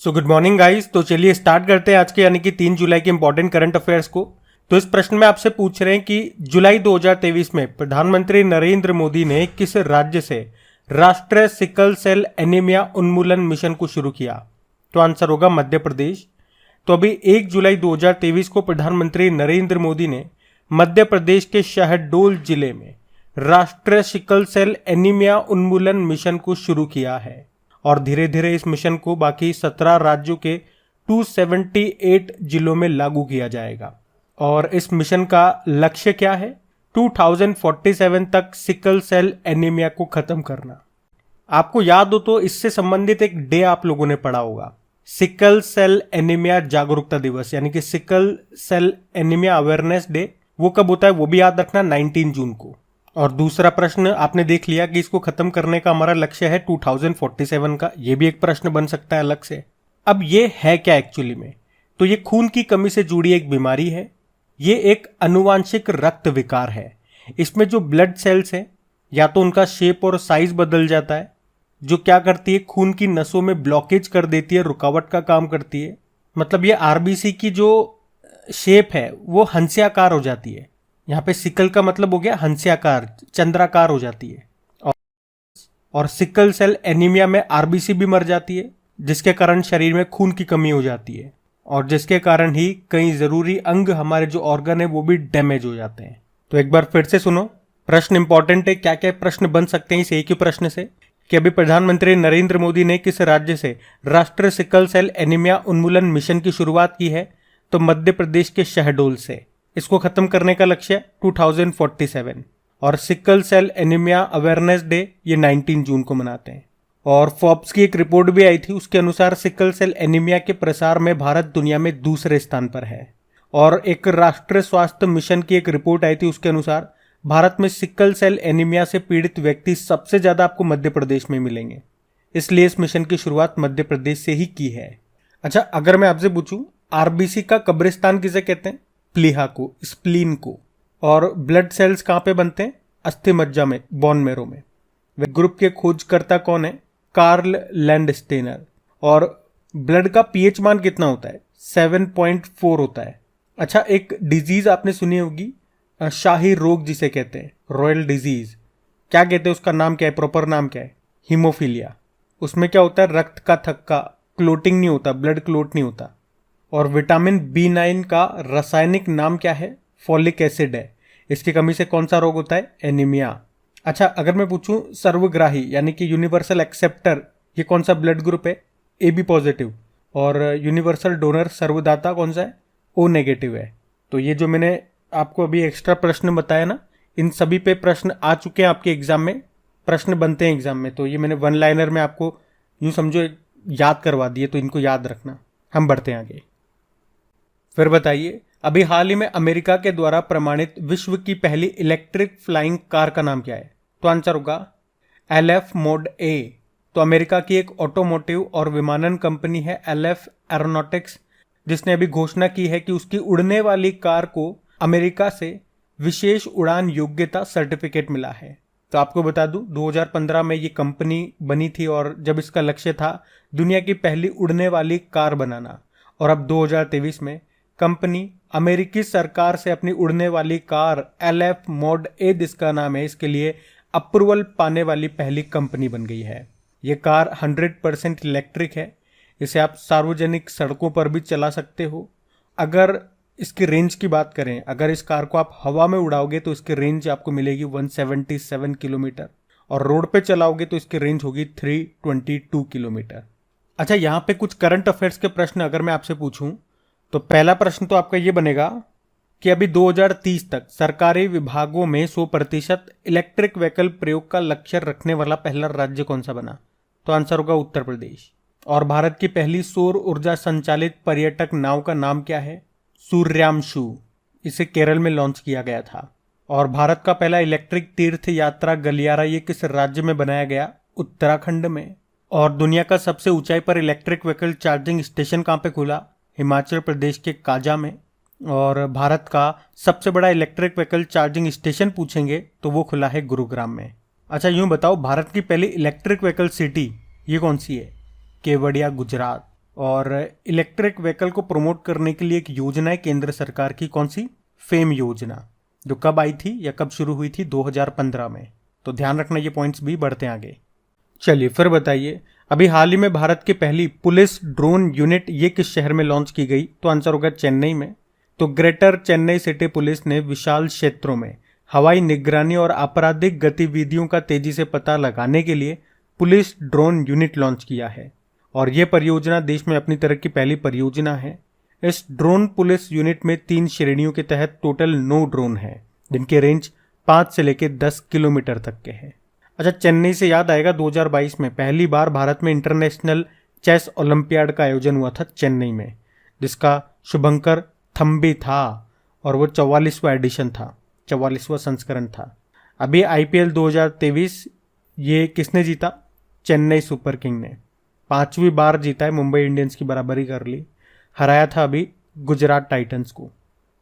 So good morning guys. तो चलिए start करते हैं आज के यानी कि 3 जुलाई के इंपॉर्टेंट करंट अफेयर्स को। तो इस प्रश्न में आपसे पूछ रहे हैं कि जुलाई 2023 में प्रधानमंत्री नरेंद्र मोदी ने किस राज्य से राष्ट्रीय सिकल सेल एनीमिया उन्मूलन मिशन को शुरू किया? तो आंसर होगा मध्य प्रदेश। तो अभी 1 जुलाई 2023 को प्रधानमंत्री नरेंद्र मोदी ने मध्य प्रदेश के शहडोल जिले में राष्ट्रीय सिकल सेल एनीमिया उन्मूलन मिशन को शुरू किया है और धीरे धीरे इस मिशन को बाकी 17 राज्यों के 278 जिलों में लागू किया जाएगा। और इस मिशन का लक्ष्य क्या है? 2047 तक सिकल सेल एनीमिया को खत्म करना। आपको याद हो तो इससे संबंधित एक डे आप लोगों ने पढ़ा होगा, सिकल सेल एनीमिया जागरूकता दिवस, यानी कि sickle cell anaemia awareness day. वो कब होता है वो भी याद रखना, 19 जून को। और दूसरा प्रश्न आपने देख लिया कि इसको खत्म करने का हमारा लक्ष्य है 2047 का। ये भी एक प्रश्न बन सकता है अलग से। अब ये है क्या एक्चुअली में? तो ये खून की कमी से जुड़ी एक बीमारी है। ये एक अनुवांशिक रक्त विकार है। इसमें जो ब्लड सेल्स हैं या तो उनका शेप और साइज बदल जाता है, जो क्या करती है, खून की नसों में ब्लॉकेज कर देती है, रुकावट का काम करती है। मतलब ये आरबीसी की जो शेप है वो हंस्याकार हो जाती है। यहाँ पे सिकल का मतलब हो गया हंस्याकार, चंद्राकार हो जाती है। और सिकल सेल एनीमिया में आरबीसी भी मर जाती है, जिसके कारण शरीर में खून की कमी हो जाती है और जिसके कारण ही कई जरूरी अंग, हमारे जो ऑर्गन है वो भी डैमेज हो जाते हैं। तो एक बार फिर से सुनो, प्रश्न इंपॉर्टेंट है। क्या क्या प्रश्न बन सकते हैं इस एक ही प्रश्न से कि अभी प्रधानमंत्री नरेंद्र मोदी ने किस राज्य से राष्ट्रीय सिकल सेल एनीमिया उन्मूलन मिशन की शुरुआत की है? तो मध्य प्रदेश के शहडोल से। इसको खत्म करने का लक्ष्य 2047 और sickle cell anaemia awareness day ये 19 जून को मनाते हैं। और फोर्ब्स की एक रिपोर्ट भी आई थी, उसके अनुसार सिकल सेल एनीमिया के प्रसार में भारत दुनिया में दूसरे स्थान पर है। और एक राष्ट्रीय स्वास्थ्य मिशन की एक रिपोर्ट आई थी, उसके अनुसार भारत में सिकल सेल एनीमिया से पीड़ित व्यक्ति सबसे ज्यादा आपको मध्य प्रदेश में मिलेंगे। इसलिए इस मिशन की शुरुआत मध्य प्रदेश से ही की है। अच्छा, अगर मैं आपसे पूछूं आरबीसी का कब्रिस्तान किसे कहते हैं? प्लीहा को, स्प्लीन को। और ब्लड सेल्स कहाँ पे बनते हैं? अस्थि मज्जा में, बोन मैरो में। वे ग्रुप के खोजकर्ता कौन है? Karl Landsteiner. और ब्लड का पीएच मान कितना होता है? 7.4 होता है। अच्छा, एक डिजीज आपने सुनी होगी, शाही रोग जिसे कहते हैं, रॉयल डिजीज। क्या कहते हैं उसका नाम क्या है, प्रॉपर नाम क्या है? हीमोफीलिया। उसमें क्या होता है? रक्त का थक्का, क्लोटिंग नहीं होता, ब्लड क्लोट नहीं होता। और विटामिन B9 का रासायनिक नाम क्या है? फॉलिक एसिड है। इसकी कमी से कौन सा रोग होता है? एनीमिया। अच्छा, अगर मैं पूछूं सर्वग्राही यानी कि यूनिवर्सल एक्सेप्टर, ये कौन सा ब्लड ग्रुप है? AB positive. और यूनिवर्सल डोनर सर्वदाता कौन सा है? O नेगेटिव है। तो ये जो मैंने आपको अभी एक्स्ट्रा प्रश्न बताया ना, इन सभी पे प्रश्न आ चुके हैं आपके एग्जाम में, प्रश्न बनते हैं एग्जाम में। तो ये मैंने वन लाइनर में आपको यूं समझो याद करवा दिए, तो इनको याद रखना। हम बढ़ते हैं आगे। फिर बताइए, अभी हाल ही में अमेरिका के द्वारा प्रमाणित विश्व की पहली इलेक्ट्रिक फ्लाइंग कार का नाम क्या है? तो आंसर होगा LF Mod A। तो अमेरिका की एक ऑटोमोटिव और विमानन कंपनी है LF एरोनॉटिक्स, जिसने अभी घोषणा की है कि उसकी उड़ने वाली कार को अमेरिका से विशेष उड़ान योग्यता सर्टिफिकेट मिला है। तो आपको बता दूं 2015 में ये कंपनी बनी थी और जब इसका लक्ष्य था दुनिया की पहली उड़ने वाली कार बनाना, और अब 2023 में कंपनी अमेरिकी सरकार से अपनी उड़ने वाली कार LF Mod A जिसका नाम है, इसके लिए अप्रूवल पाने वाली पहली कंपनी बन गई है। ये कार 100% इलेक्ट्रिक है। इसे आप सार्वजनिक सड़कों पर भी चला सकते हो। अगर इसकी रेंज की बात करें, अगर इस कार को आप हवा में उड़ाओगे तो इसकी रेंज आपको मिलेगी 177 किलोमीटर, और रोड पे चलाओगे तो इसकी रेंज होगी 322 किलोमीटर। अच्छा, यहाँ पे कुछ करंट अफेयर्स के प्रश्न अगर मैं आपसे पूछूं, तो पहला प्रश्न तो आपका ये बनेगा कि अभी 2030 तक सरकारी विभागों में 100% इलेक्ट्रिक व्हीकल प्रयोग का लक्ष्य रखने वाला पहला राज्य कौन सा बना? तो आंसर होगा उत्तर प्रदेश। और भारत की पहली सौर ऊर्जा संचालित पर्यटक नाव का नाम क्या है? सूर्यांशु। इसे केरल में लॉन्च किया गया था। और भारत का पहला इलेक्ट्रिक तीर्थ यात्रा गलियारा ये किस राज्य में बनाया गया? उत्तराखंड में। और दुनिया का सबसे ऊंचाई पर इलेक्ट्रिक व्हीकल चार्जिंग स्टेशन कहाँ पे खुला? हिमाचल प्रदेश के काजा में। और भारत का सबसे बड़ा इलेक्ट्रिक व्हीकल चार्जिंग स्टेशन पूछेंगे तो वो खुला है गुरुग्राम में। अच्छा, यूं बताओ भारत की पहली इलेक्ट्रिक व्हीकल सिटी ये कौन सी है? केवड़िया, गुजरात। और इलेक्ट्रिक व्हीकल को प्रमोट करने के लिए एक योजना है केंद्र सरकार की, कौन सी? फेम योजना, जो कब आई थी या कब शुरू हुई थी? 2015 में। तो ध्यान रखना ये पॉइंट्स भी बढ़ते हैं आगे। चलिए फिर बताइए, अभी हाल ही में भारत की पहली पुलिस ड्रोन यूनिट ये किस शहर में लॉन्च की गई? तो आंसर होगा चेन्नई में। तो ग्रेटर चेन्नई सिटी पुलिस ने विशाल क्षेत्रों में हवाई निगरानी और आपराधिक गतिविधियों का तेजी से पता लगाने के लिए पुलिस ड्रोन यूनिट लॉन्च किया है और यह परियोजना देश में अपनी तरह की पहली परियोजना है। इस ड्रोन पुलिस यूनिट में 3 श्रेणियों के तहत टोटल 9 ड्रोन हैं, जिनके रेंज 5 से लेकर 10 किलोमीटर तक के हैं। अच्छा, चेन्नई से याद आएगा 2022 में पहली बार भारत में इंटरनेशनल चेस ओलंपियाड का आयोजन हुआ था चेन्नई में, जिसका शुभंकर थम्बी था और वो 44वां एडिशन था, 44वां संस्करण था। अभी IPL 2023 ये किसने जीता? चेन्नई सुपर किंग ने 5वीं बार जीता है, मुंबई इंडियंस की बराबरी कर ली, हराया था अभी गुजरात टाइटंस को।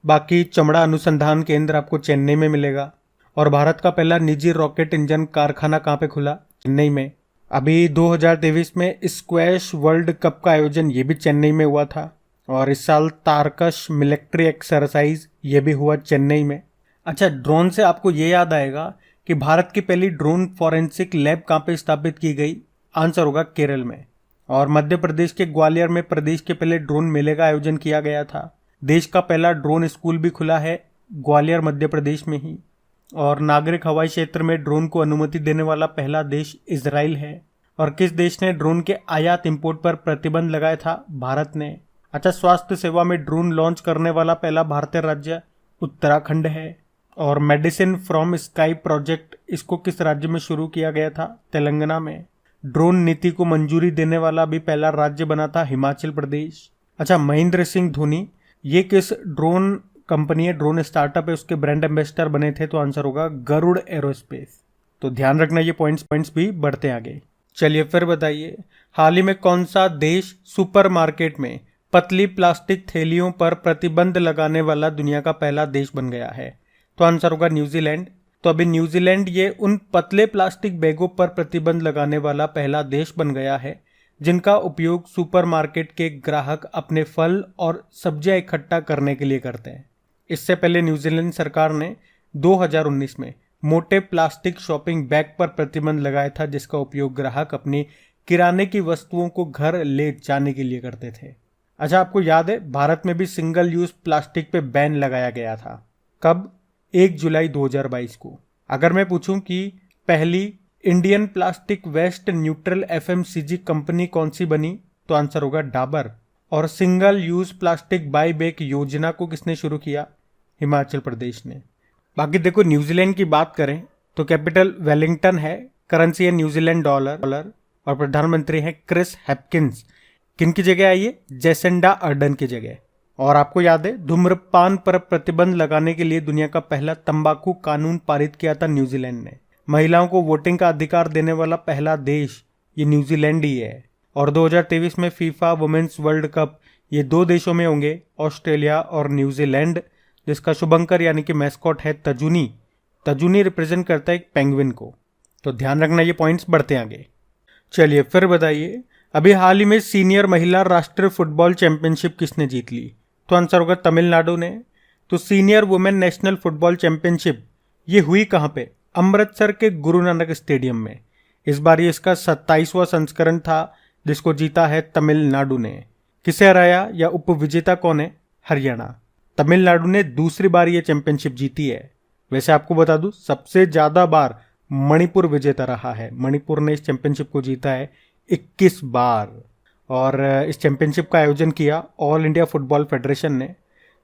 बाकी चमड़ा अनुसंधान केंद्र आपको चेन्नई में मिलेगा और भारत का पहला निजी रॉकेट इंजन कारखाना कहाँ पे खुला? चेन्नई में। अभी 2023 में स्क्वैश वर्ल्ड कप का आयोजन ये भी चेन्नई में हुआ था और इस साल तारकश मिलिट्री एक्सरसाइज ये भी हुआ चेन्नई में। अच्छा, ड्रोन से आपको ये याद आएगा कि भारत की पहली ड्रोन फॉरेंसिक लैब कहाँ पे स्थापित की गई? आंसर होगा केरल में। और मध्य प्रदेश के ग्वालियर में प्रदेश के पहले ड्रोन मेले का आयोजन किया गया था। देश का पहला ड्रोन स्कूल भी खुला है ग्वालियर मध्य प्रदेश में ही। और नागरिक हवाई क्षेत्र में ड्रोन को अनुमति देने वाला पहला देश इजराइल है। और किस देश ने ड्रोन के आयात इंपोर्ट पर प्रतिबंध लगाया था? भारत ने। अच्छा, स्वास्थ्य सेवा में ड्रोन लॉन्च करने वाला पहला भारतीय राज्य उत्तराखंड है। और मेडिसिन फ्रॉम स्काई प्रोजेक्ट, इसको किस राज्य में शुरू किया गया था? तेलंगाना में। ड्रोन नीति को मंजूरी देने वाला भी पहला राज्य बना था हिमाचल प्रदेश। अच्छा, महेंद्र सिंह धोनी ये किस ड्रोन कंपनी है, ड्रोन स्टार्टअप है, उसके ब्रांड एम्बेसडर बने थे? तो आंसर होगा गरुड़ एरोस्पेस। तो ध्यान रखना ये पॉइंट्स भी बढ़ते आगे। चलिए फिर बताइए, हाल ही में कौन सा देश सुपरमार्केट में पतली प्लास्टिक थैलियों पर प्रतिबंध लगाने वाला दुनिया का पहला देश बन गया है? तो आंसर होगा न्यूजीलैंड। तो अभी न्यूजीलैंड ये उन पतले प्लास्टिक बैगों पर प्रतिबंध लगाने वाला पहला देश बन गया है जिनका उपयोग सुपरमार्केट के ग्राहक अपने फल और सब्जियां इकट्ठा करने के लिए करते हैं। इससे पहले न्यूजीलैंड सरकार ने 2019 में मोटे प्लास्टिक शॉपिंग बैग पर प्रतिबंध लगाया था, जिसका उपयोग ग्राहक अपनी किराने की वस्तुओं को घर ले जाने के लिए करते थे। अच्छा, आपको याद है भारत में भी सिंगल यूज प्लास्टिक पे बैन लगाया गया था। कब? 1 जुलाई 2022 को। अगर मैं पूछूं कि पहली Indian plastic waste neutral FMCG company कौन सी बनी? तो आंसर होगा डाबर। और single use plastic buy back योजना को किसने शुरू किया? हिमाचल प्रदेश ने। बाकी देखो, न्यूजीलैंड की बात करें तो कैपिटल वेलिंगटन है, करेंसी है न्यूजीलैंड डॉलर और प्रधानमंत्री है क्रिस हैपकिंस। किन की जगह आई है? जेसिंडा अर्डन की जगह। और आपको याद है धूम्रपान पर प्रतिबंध लगाने के लिए दुनिया का पहला तंबाकू कानून पारित किया था न्यूजीलैंड ने। महिलाओं को वोटिंग का अधिकार देने वाला पहला देश ये न्यूजीलैंड ही है। और 2023 में फीफा वुमेन्स वर्ल्ड कप ये 2 देशों में होंगे, ऑस्ट्रेलिया और न्यूजीलैंड, जिसका शुभंकर यानी कि मैस्कॉट है तजुनी। तजुनी रिप्रेजेंट करता है एक पेंगुइन को। तो ध्यान रखना ये पॉइंट्स बढ़ते आगे। चलिए फिर बताइए, अभी हाल ही में सीनियर महिला राष्ट्रीय फुटबॉल चैंपियनशिप किसने जीत ली? तो आंसर होगा तमिलनाडु ने। तो senior women national football championship ये हुई कहाँ पे? अमृतसर के गुरु नानक स्टेडियम में। इस बार ये इसका 27वां संस्करण था, जिसको जीता है तमिलनाडु ने। किसे हराया या उपविजेता कौन है? हरियाणा। तमिलनाडु ने दूसरी बार ये चैंपियनशिप जीती है। वैसे आपको बता दूं, सबसे ज्यादा बार मणिपुर विजेता रहा है। मणिपुर ने इस चैंपियनशिप को जीता है 21 बार। और इस चैंपियनशिप का आयोजन किया ऑल इंडिया फुटबॉल फेडरेशन ने,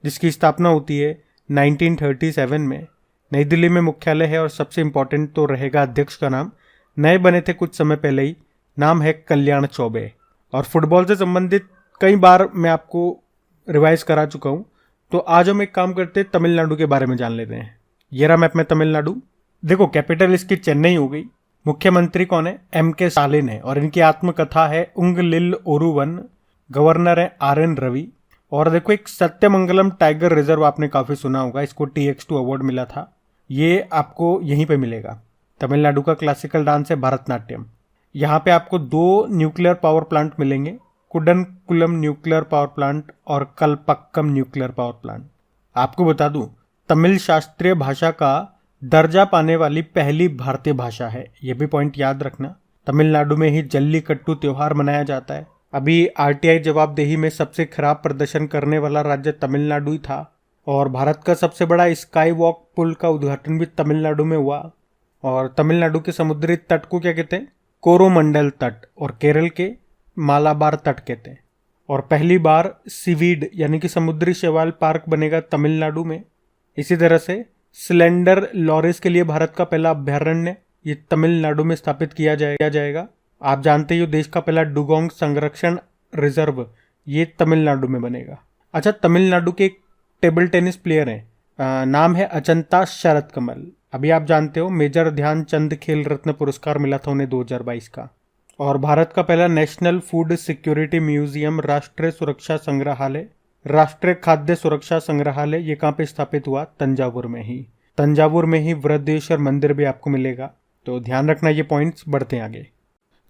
जिसकी स्थापना होती है 1937 में। नई दिल्ली में मुख्यालय है और सबसे इंपॉर्टेंट तो रहेगा अध्यक्ष का नाम। नए बने थे कुछ समय पहले ही, नाम है कल्याण चौबे। और फुटबॉल से संबंधित कई बार मैं आपको रिवाइज करा चुका हूँ। तो आज हम एक काम करते हैं, तमिलनाडु के बारे में जान लेते हैं। ये रहा मैप में तमिलनाडु। देखो, कैपिटल इसकी चेन्नई हो गई। मुख्यमंत्री कौन है? MK स्टालिन है और इनकी आत्मकथा है उंगलिल ओरुवन। गवर्नर है RN रवि। और देखो, एक सत्यमंगलम टाइगर रिजर्व आपने काफी सुना होगा, इसको TX2 अवार्ड मिला था। ये आपको यहीं पे मिलेगा। तमिलनाडु का क्लासिकल डांस है भरतनाट्यम। यहाँ पे आपको 2 न्यूक्लियर पावर प्लांट मिलेंगे। कुडनकुलम न्यूक्लियर पावर प्लांट और कलपक्कम न्यूक्लियर पावर प्लांट। आपको बता दूं, तमिल शास्त्रीय भाषा का दर्जा पाने वाली पहली भारतीय भाषा है, यह भी पॉइंट याद रखना। तमिलनाडु में ही जल्लीकट्टू त्योहार मनाया जाता है। अभी आरटीआई जवाबदेही में सबसे खराब प्रदर्शन करने वाला राज्य तमिलनाडु ही था और भारत का सबसे बड़ा स्काई वॉक पुल का उद्घाटन भी तमिलनाडु में हुआ। और तमिलनाडु के समुद्री तट को क्या कहते हैं? कोरोमंडल तट। और केरल के मालाबार तट कहते हैं। और पहली बार सीवीड यानी कि समुद्री शैवाल पार्क बनेगा तमिलनाडु में। इसी तरह से स्लेंडर लॉरिस के लिए भारत का पहला अभ्यारण्य ये तमिलनाडु में स्थापित किया जाएगा। आप जानते हो देश का पहला डुगोंग संरक्षण रिजर्व ये तमिलनाडु में बनेगा। अच्छा, तमिलनाडु के एक टेबल टेनिस प्लेयर हैं, नाम है अचंता शरत कमल। अभी आप जानते हो मेजर ध्यानचंद खेल रत्न पुरस्कार मिला था उन्हें 2022 का। और भारत का पहला नेशनल फूड सिक्योरिटी म्यूजियम राष्ट्रीय सुरक्षा संग्रहालय, राष्ट्रीय खाद्य सुरक्षा संग्रहालय ये कहाँ पे स्थापित हुआ? तंजावुर में ही। तंजावुर में ही वृद्धेश्वर मंदिर भी आपको मिलेगा, तो ध्यान रखना। ये पॉइंट्स बढ़ते हैं आगे।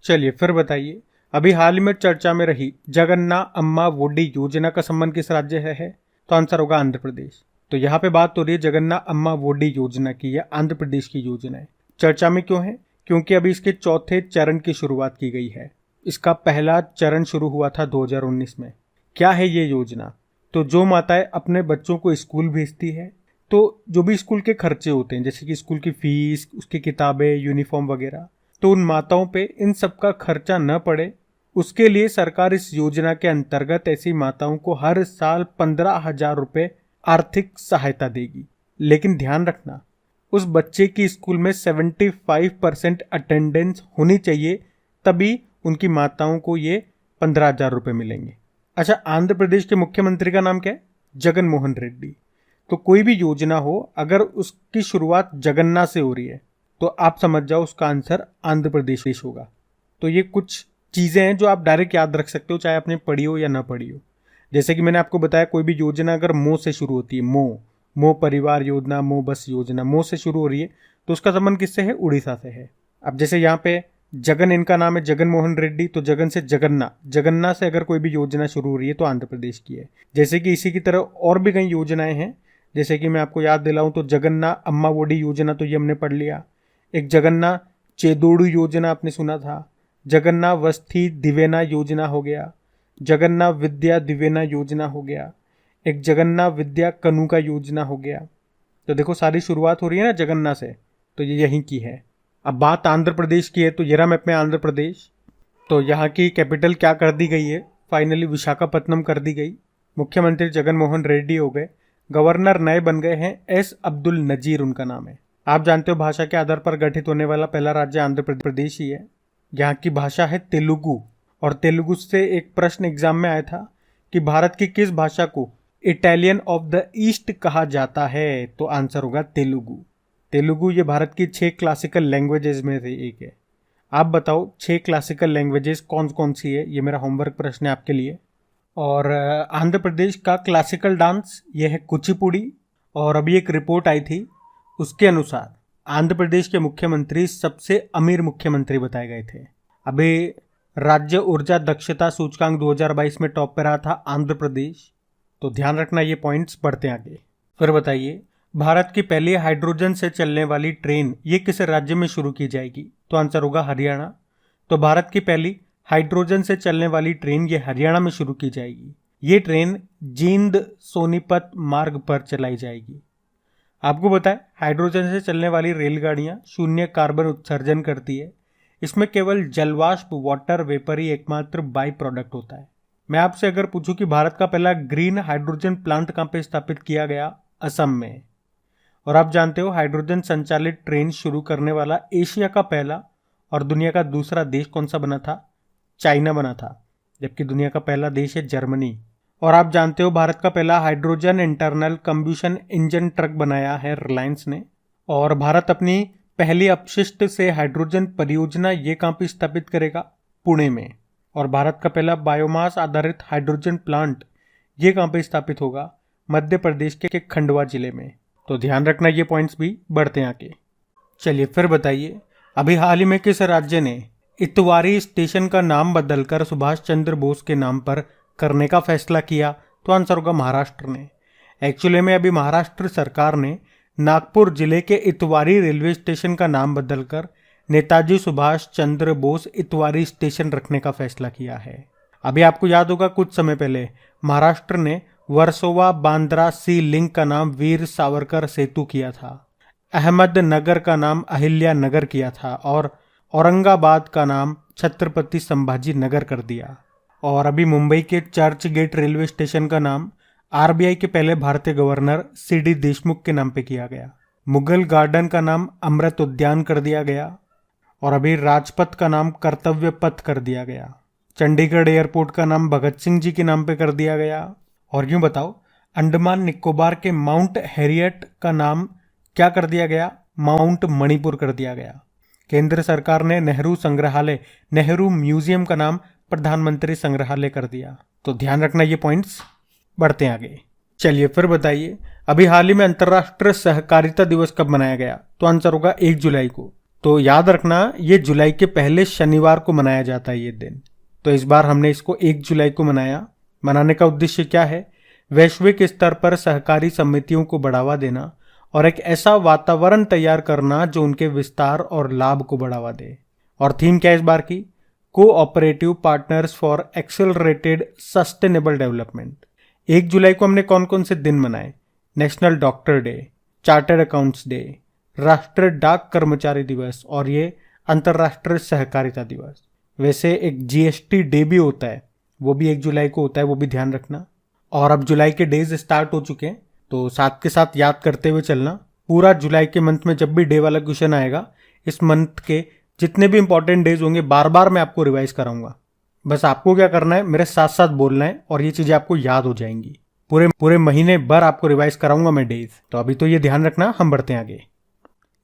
चलिए फिर बताइए, अभी हाल ही में चर्चा में रही जगन्ना अम्मा वोडी योजना का संबंध किस राज्य से है? तो आंसर होगा आंध्र प्रदेश। तो यहाँ पे बात हो रही है जगन्ना अम्मा वोडी योजना की, यह आंध्र प्रदेश की योजना है। चर्चा में क्यों है? क्योंकि अभी इसके चौथे चरण की शुरुआत की गई है। इसका पहला चरण शुरू हुआ था 2019 में। क्या है ये योजना? तो जो माताएं अपने बच्चों को स्कूल भेजती है, तो जो भी स्कूल के खर्चे होते हैं जैसे कि स्कूल की फीस, उसकी किताबें, यूनिफॉर्म वगैरह, तो उन माताओं पे इन सब का खर्चा न पड़े उसके लिए सरकार इस योजना के अंतर्गत ऐसी माताओं को हर साल 15,000 रुपये आर्थिक सहायता देगी। लेकिन ध्यान रखना, उस बच्चे की स्कूल में 75% अटेंडेंस होनी चाहिए, तभी उनकी माताओं को ये 15,000 रुपये मिलेंगे। अच्छा, आंध्र प्रदेश के मुख्यमंत्री का नाम क्या है? जगन मोहन रेड्डी। तो कोई भी योजना हो अगर उसकी शुरुआत जगन्ना से हो रही है तो आप समझ जाओ उसका आंसर आंध्र प्रदेश होगा। तो ये कुछ चीज़ें हैं जो आप डायरेक्ट याद रख सकते हो, चाहे आपने पढ़ी हो या ना पढ़ी हो। जैसे कि मैंने आपको बताया, कोई भी योजना अगर मो से शुरू होती है, मो परिवार योजना, मो बस योजना, मो से शुरू हो रही है तो उसका संबंध किससे है? उड़ीसा से है। अब जैसे यहाँ पे जगन, इनका नाम है जगन मोहन रेड्डी, तो जगन से जगन्ना, जगन्ना से अगर कोई भी योजना शुरू हो रही है तो आंध्र प्रदेश की है। जैसे कि इसी की तरह और भी कई योजनाएं हैं, जैसे कि मैं आपको याद दिलाऊं तो जगन्ना अम्मा वोडी योजना तो ये हमने पढ़ लिया। एक जगन्ना चेदोड़ू योजना आपने सुना था। जगन्ना वस्थी दिवेना योजना हो गया। जगन्ना विद्या दिवेना योजना हो गया। एक जगन्ना विद्या कनुका योजना हो गया। तो देखो सारी शुरुआत हो रही है ना जगन्ना से, तो ये यहीं की है। अब बात आंध्र प्रदेश की है, तो ये रहा मैप में आंध्र प्रदेश। तो यहाँ की कैपिटल क्या कर दी गई है? फाइनली विशाखापत्तनम कर दी गई। मुख्यमंत्री जगन मोहन रेड्डी हो गए। गवर्नर नए बन गए हैं, एस अब्दुल नजीर उनका नाम है। आप जानते हो भाषा के आधार पर गठित होने वाला पहला राज्य आंध्र प्रदेश ही है। यहाँ की भाषा है तेलुगु। और तेलुगु से एक प्रश्न एग्जाम में आया था कि भारत की किस भाषा को इटालियन ऑफ द ईस्ट कहा जाता है? तो आंसर होगा तेलुगु। तेलुगु ये भारत की 6 क्लासिकल लैंग्वेजेस में से एक है। आप बताओ 6 क्लासिकल लैंग्वेजेस कौन कौन सी है? ये मेरा होमवर्क प्रश्न है आपके लिए। और आंध्र प्रदेश का क्लासिकल डांस ये है कुचिपुड़ी। और अभी एक रिपोर्ट आई थी, उसके अनुसार आंध्र प्रदेश के मुख्यमंत्री सबसे अमीर मुख्यमंत्री बताए गए थे। अभी राज्य ऊर्जा दक्षता सूचकांक 2022 में टॉप पर रहा था आंध्र प्रदेश। तो ध्यान रखना, ये पॉइंट्स बढ़ते आगे। फिर बताइए, भारत की पहली हाइड्रोजन से चलने वाली ट्रेन ये किस राज्य में शुरू की जाएगी? तो आंसर होगा हरियाणा। तो भारत की पहली हाइड्रोजन से चलने वाली ट्रेन ये हरियाणा में शुरू की जाएगी। ये ट्रेन जींद सोनीपत मार्ग पर चलाई जाएगी। आपको बताएं, हाइड्रोजन से चलने वाली रेलगाड़ियां शून्य कार्बन उत्सर्जन करती है। इसमें केवल जलवाष्प वाटर वेपर ही एकमात्र बाई प्रोडक्ट होता है। मैं आपसे अगर पूछूं कि भारत का पहला ग्रीन हाइड्रोजन प्लांट कहाँ पे स्थापित किया गया? असम में। और आप जानते हो हाइड्रोजन संचालित ट्रेन शुरू करने वाला एशिया का पहला और दुनिया का दूसरा देश कौन सा बना था? चाइना बना था, जबकि दुनिया का पहला देश है जर्मनी। और आप जानते हो भारत का पहला hydrogen internal combustion engine truck बनाया है रिलायंस ने। और भारत अपनी पहली अपशिष्ट से हाइड्रोजन परियोजना ये कहाँ पे स्थापित करेगा? पुणे में। और भारत का पहला बायोमास आधारित हाइड्रोजन प्लांट ये कहाँ पे स्थापित होगा? मध्य प्रदेश के खंडवा जिले में। तो ध्यान रखना, ये पॉइंट्स भी बढ़ते हैं आगे। चलिए फिर बताइए, अभी हाल ही में किस राज्य ने इतवारी स्टेशन का नाम बदलकर सुभाष चंद्र बोस के नाम पर करने का फैसला किया? तो आंसर होगा महाराष्ट्र ने। एक्चुअली में अभी महाराष्ट्र सरकार ने नागपुर जिले के इतवारी रेलवे स्टेशन का नाम बदलकर नेताजी सुभाष चंद्र बोस इतवारी स्टेशन रखने का फैसला किया है। अभी आपको याद होगा कुछ समय पहले महाराष्ट्र ने वर्सोवा बांद्रा सी लिंक का नाम वीर सावरकर सेतु किया था, अहमदनगर का नाम अहिल्या नगर किया था और औरंगाबाद का नाम छत्रपति संभाजी नगर कर दिया। और अभी मुंबई के चर्च गेट रेलवे स्टेशन का नाम आरबीआई के पहले भारतीय गवर्नर सीडी देशमुख के नाम पे किया गया। मुगल गार्डन का नाम अमृत उद्यान कर दिया गया और अभी राजपथ का नाम कर्तव्य पथ कर दिया गया। चंडीगढ़ एयरपोर्ट का नाम भगत सिंह जी के नाम पे कर दिया गया। और यूं बताओ, अंडमान निकोबार के माउंट हैरियट का नाम क्या कर दिया गया? माउंट मणिपुर कर दिया गया। केंद्र सरकार ने नेहरू संग्रहालय, नेहरू म्यूजियम का नाम प्रधानमंत्री संग्रहालय कर दिया। तो ध्यान रखना ये पॉइंट्स। बढ़ते हैं आगे। चलिए फिर बताइए, अभी हाल ही में अंतर्राष्ट्रीय सहकारिता दिवस कब मनाया गया? तो आंसर होगा 1 जुलाई को। तो याद रखना ये जुलाई के पहले शनिवार को मनाया जाता है ये दिन। तो इस बार हमने इसको 1 जुलाई को मनाया। मनाने का उद्देश्य क्या है? वैश्विक स्तर पर सहकारी समितियों को बढ़ावा देना और एक ऐसा वातावरण तैयार करना जो उनके विस्तार और लाभ को बढ़ावा दे। और थीम क्या है इस बार की? Cooperative partners for accelerated sustainable development. 1 जुलाई को हमने कौन कौन से दिन मनाए? National doctor day, chartered accounts day, राष्ट्रीय डाक कर्मचारी दिवस और ये अंतर्राष्ट्रीय सहकारिता दिवस। वैसे एक जीएसटी डे भी होता है, वो भी 1 जुलाई को होता है, वो भी ध्यान रखना। और अब जुलाई के डेज स्टार्ट हो चुके हैं, तो साथ के साथ याद करते हुए चलना। पूरा जुलाई के मंथ में जब भी डे वाला क्वेश्चन आएगा, इस मंथ के जितने भी इंपॉर्टेंट डेज होंगे बार बार मैं आपको रिवाइज कराऊंगा। बस आपको क्या करना है, मेरे साथ साथ बोलना है और ये चीजें आपको याद हो जाएंगी। पूरे महीने भर आपको रिवाइज कराऊंगा मैं डेज। तो अभी तो ये ध्यान रखना। हम बढ़ते हैं आगे।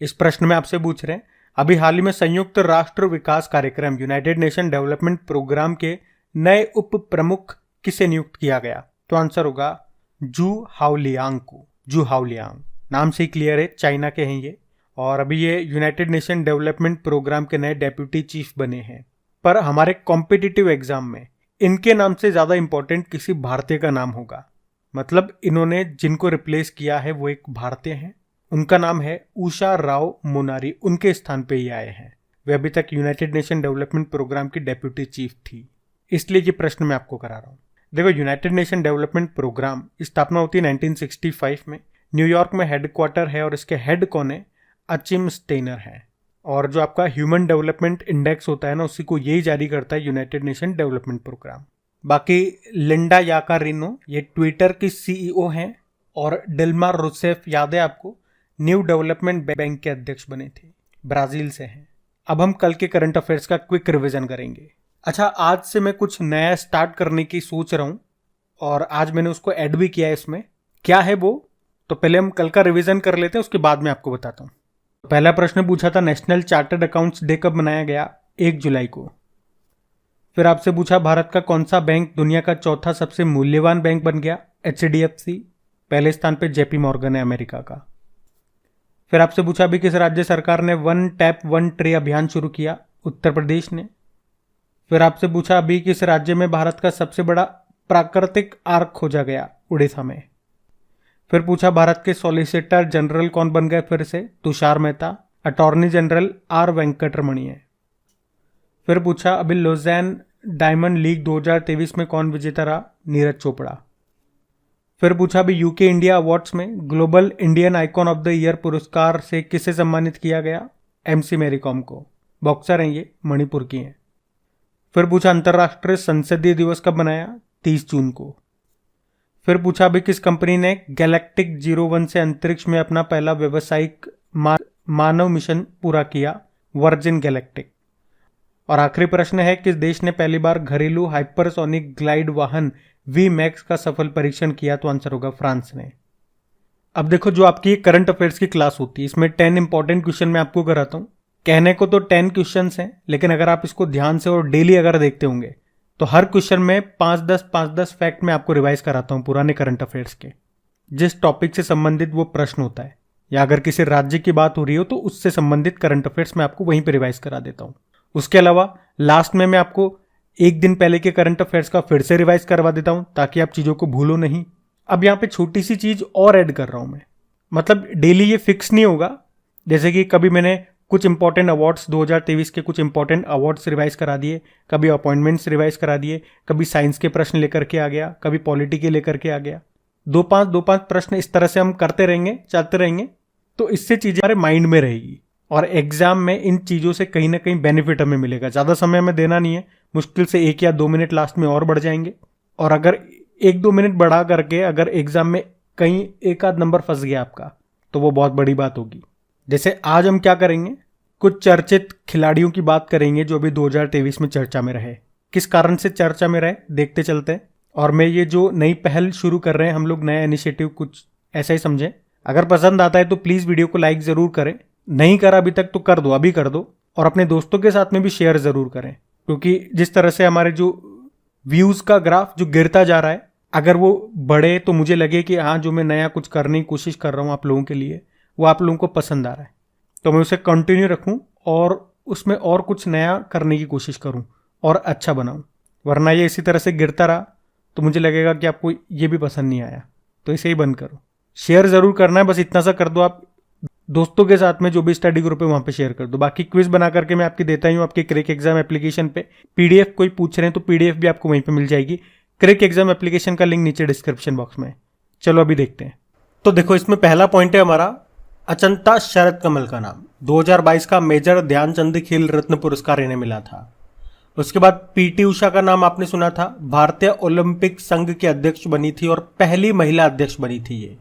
इस प्रश्न में आपसे पूछ रहे हैं, अभी हाल ही में संयुक्त राष्ट्र विकास कार्यक्रम यूनाइटेड नेशन डेवलपमेंट प्रोग्राम के नए उप प्रमुख किसे नियुक्त किया गया? तो आंसर होगा जू हाओलियांग को। जू हाओलियांग नाम से ही क्लियर है, चाइना के हैं ये। और अभी ये यूनाइटेड नेशन डेवलपमेंट प्रोग्राम के नए डेप्यूटी चीफ बने हैं। पर हमारे कॉम्पिटिटिव एग्जाम में इनके नाम से ज्यादा इंपॉर्टेंट किसी भारतीय का नाम होगा। मतलब इन्होंने जिनको रिप्लेस किया है वो एक भारतीय हैं। उनका नाम है उषा राव मोनारी। उनके स्थान पे ही आए हैं। वे अभी तक यूनाइटेड नेशन डेवलपमेंट प्रोग्राम की डेप्यूटी चीफ थी। इसलिए ये प्रश्न मैं आपको करा रहा हूँ। देखो, यूनाइटेड नेशन डेवलपमेंट प्रोग्राम की स्थापना होती है 1965 में। न्यूयॉर्क में हेडक्वार्टर है और इसके हेड कौन है? अचिम स्टेनर है। और जो आपका ह्यूमन डेवलपमेंट इंडेक्स होता है ना, उसी को यही जारी करता है यूनाइटेड नेशन डेवलपमेंट प्रोग्राम। बाकी लिंडा याकारिनो ये ट्विटर की सीईओ हैं और डिल्मा रूसेफ याद है आपको, न्यू डेवलपमेंट बैंक के अध्यक्ष बने थे, ब्राजील से हैं। अब हम कल के करंट अफेयर्स का क्विक रिवीजन करेंगे। अच्छा, आज से मैं कुछ नया स्टार्ट करने की सोच रहा हूं और आज मैंने उसको ऐड भी किया है इसमें। क्या है वो? तो पहले हम कल का रिवीजन कर लेते हैं, उसके बाद मैं आपको बताता हूं। पहला प्रश्न पूछा था नेशनल चार्टर्ड अकाउंट्स डे कब मनाया गया? 1 जुलाई को। फिर आपसे पूछा भारत का कौन सा बैंक दुनिया का चौथा सबसे मूल्यवान बैंक बन गया? HDFC। पहले स्थान पे JP मॉर्गन है अमेरिका का। फिर आपसे पूछा अभी किस राज्य सरकार ने 1 टैप 1 ट्रे अभियान शुरू किया? उत्तर प्रदेश ने। फिर आपसे पूछा अभी किस राज्य में भारत का सबसे बड़ा प्राकृतिक आर्क खोजा गया? उड़ीसा में। फिर पूछा भारत के सॉलिसिटर जनरल कौन बन गए फिर से? Tushar Mehta. Attorney general R Venkataramani है। फिर पूछा अभी लोज़ैन डायमंड लीग 2023 में कौन विजेता रहा? नीरज चोपड़ा। फिर पूछा अभी यूके इंडिया अवार्ड्स में global Indian icon of the year पुरस्कार से किसे सम्मानित किया गया? MC मैरी कॉम को। बॉक्सर हैं ये, मणिपुर की हैं। फिर पूछा अंतर्राष्ट्रीय संसदीय दिवस कब मनाया? 30 जून को। फिर पूछा अभी किस कंपनी ने गैलेक्टिक 01 से अंतरिक्ष में अपना पहला व्यावसायिक मानव मिशन पूरा किया? Virgin galactic. और आखिरी प्रश्न है किस देश ने पहली बार घरेलू हाइपरसोनिक ग्लाइड वाहन VMAX का सफल परीक्षण किया? तो आंसर होगा फ्रांस ने। अब देखो, जो आपकी करंट अफेयर्स की क्लास होती है इसमें 10 इंपॉर्टेंट क्वेश्चन मैं आपको कराता हूँ। कहने को तो 10 क्वेश्चंस हैं, लेकिन अगर आप इसको ध्यान से और डेली अगर देखते होंगे तो हर क्वेश्चन में 5-10 फैक्ट मैं आपको रिवाइज कराता हूँ पुराने करंट अफेयर्स के, जिस टॉपिक से संबंधित वो प्रश्न होता है, या अगर किसी राज्य की बात हो रही हो तो उससे संबंधित करंट अफेयर्स मैं आपको वहीं पर रिवाइज करा देता हूँ। उसके अलावा लास्ट में मैं आपको एक दिन पहले के करंट अफेयर्स का फिर से रिवाइज करवा देता हूं ताकि आप चीज़ों को भूलो नहीं। अब यहाँ पे छोटी सी चीज़ और ऐड कर रहा हूं मैं, मतलब डेली ये फिक्स नहीं होगा। जैसे कि कभी मैंने कुछ इंपॉर्टेंट अवार्ड्स 2023 के कुछ इंपॉर्टेंट अवार्ड्स रिवाइज करा दिए, कभी अपॉइंटमेंट्स रिवाइज करा दिए, कभी साइंस के प्रश्न लेकर के आ गया, कभी पॉलिटी के लेकर के आ गया। 2-5 प्रश्न इस तरह से हम करते रहेंगे, चलते रहेंगे, तो इससे चीज़ें हमारे माइंड में रहेगी और एग्जाम में इन चीज़ों से कहीं ना कहीं बेनिफिट हमें मिलेगा। ज़्यादा समय हमें देना नहीं है, मुश्किल से 1 या 2 मिनट लास्ट में और बढ़ जाएंगे। और अगर 1-2 मिनट बढ़ा करके अगर एग्जाम में कहीं 1 आध नंबर फंस गया आपका, तो वो बहुत बड़ी बात होगी। जैसे आज हम क्या करेंगे, कुछ चर्चित खिलाड़ियों की बात करेंगे जो अभी 2023 में चर्चा में रहे। किस कारण से चर्चा में रहे देखते चलते हैं। और मैं ये जो नई पहल शुरू कर रहे हैं हम लोग, नया इनिशिएटिव, कुछ ऐसा ही समझें। अगर पसंद आता है तो प्लीज़ वीडियो को लाइक ज़रूर करें, नहीं करा अभी तक तो कर दो, अभी कर दो। और अपने दोस्तों के साथ में भी शेयर ज़रूर करें, क्योंकि जिस तरह से हमारे जो व्यूज़ का ग्राफ जो गिरता जा रहा है, अगर वो बढ़े तो मुझे लगे कि हाँ, जो मैं नया कुछ करने की कोशिश कर रहा हूँ आप लोगों के लिए, वो आप लोगों को पसंद आ रहा है, तो मैं उसे कंटिन्यू रखूं और उसमें और कुछ नया करने की कोशिश करूं और अच्छा बनाऊं। वरना ये इसी तरह से गिरता रहा तो मुझे लगेगा कि आपको ये भी पसंद नहीं आया, तो इसे ही बंद करो। शेयर ज़रूर करना है, बस इतना सा कर दो आप दोस्तों के साथ में, जो भी स्टडी ग्रुप है वहाँ पे शेयर कर दो। बाकी क्विज बना करके मैं आपकी देता ही हूँ आपके क्रैक एग्जाम एप्लीकेशन पे। PDF कोई पूछ रहे हैं तो PDF भी आपको वहीं पे मिल जाएगी। क्रैक एग्जाम एप्लीकेशन का लिंक नीचे डिस्क्रिप्शन बॉक्स में है। चलो अभी देखते हैं। तो देखो, इसमें पहला पॉइंट है हमारा अचंता शरद कमल का नाम। 2022 का मेजर ध्यानचंद खेल रत्न पुरस्कार इन्हें मिला था। उसके बाद PT उषा का नाम आपने सुना था, भारतीय ओलंपिक संघ के अध्यक्ष बनी थी और पहली महिला अध्यक्ष बनी थी ये।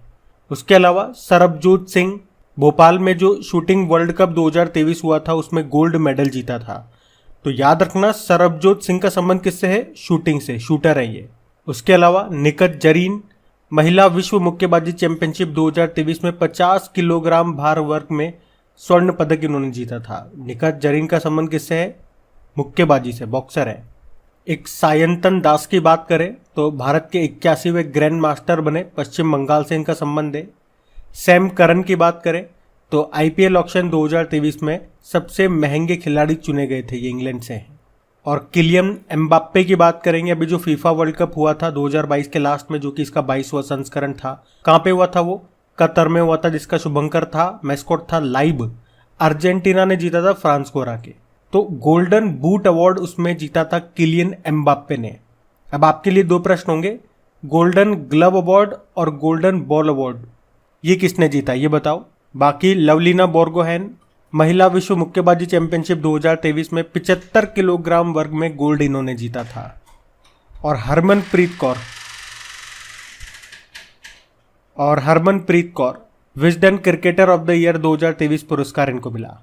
उसके अलावा सरबजोत सिंह, भोपाल में जो शूटिंग वर्ल्ड कप 2023 हुआ था उसमें गोल्ड मेडल जीता था। तो याद रखना, सरबजोत सिंह का संबंध किससे है? शूटिंग से, शूटर है ये। उसके अलावा निकहत जरीन, महिला विश्व मुक्केबाजी चैंपियनशिप 2023 में 50 किलोग्राम भार वर्ग में स्वर्ण पदक इन्होंने जीता था। निकहत जरीन का संबंध किससे है? मुक्केबाजी से, बॉक्सर है। एक सायंतन दास की बात करें तो भारत के 81वें ग्रैंड मास्टर बने, पश्चिम बंगाल से इनका संबंध है। सैम करन की बात करें तो IPL ऑक्शन 2023 में सबसे महंगे खिलाड़ी चुने गए थे, ये इंग्लैंड से हैं। और किलियन एम्बाप्पे की बात करेंगे, अभी जो फीफा वर्ल्ड कप हुआ था 2022 के लास्ट में, जो कि इसका 22वां संस्करण था, कहाँ पे हुआ था? वो कतर में हुआ था, जिसका शुभंकर था, मैस्कॉट था लाइब। अर्जेंटीना ने जीता था फ्रांस को हरा के। तो गोल्डन बूट अवार्ड उसमें जीता था किलियन एम्बाप्पे ने। अब आपके लिए 2 प्रश्न होंगे, गोल्डन ग्लव अवार्ड और गोल्डन बॉल अवार्ड ये किसने जीता ये बताओ। बाकी लवलीना बोर्गोहेन, महिला विश्व मुक्केबाजी चैंपियनशिप 2023 में 75 किलोग्राम वर्ग में गोल्ड इन्होंने जीता था। और Harmanpreet Kaur Wisden cricketer of the year 2023 पुरस्कार इनको मिला।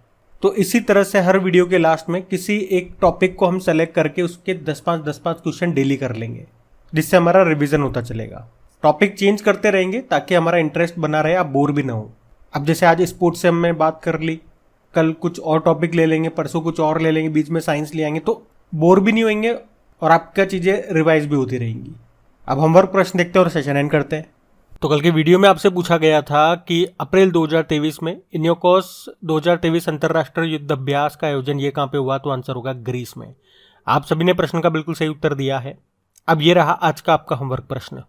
तो इसी तरह से हर वीडियो के लास्ट में किसी एक टॉपिक को हम सेलेक्ट करके उसके 10-5 क्वेश्चन डेली कर लेंगे, जिससे हमारा रिवीजन होता चलेगा। टॉपिक चेंज करते रहेंगे ताकि हमारा इंटरेस्ट बना रहे, आप बोर भी ना हो। अब जैसे आज स्पोर्ट्स से हमने बात कर ली, कल कुछ और टॉपिक ले लेंगे, परसों कुछ और ले लेंगे, बीच में साइंस ले आएंगे, तो बोर भी नहीं होंगे और आपका चीज़ें रिवाइज भी होती रहेंगी। अब होमवर्क प्रश्न देखते हैं और सेशन एंड करते हैं। तो कल के वीडियो में आपसे पूछा गया था कि अप्रैल 2023 में इन्योकोस 2023 अंतर्राष्ट्रीय युद्ध अभ्यास का आयोजन ये कहाँ पे हुआ? तो आंसर होगा ग्रीस में। आप सभी ने प्रश्न का बिल्कुल सही उत्तर दिया है। अब ये रहा आज का आपका होमवर्क प्रश्न।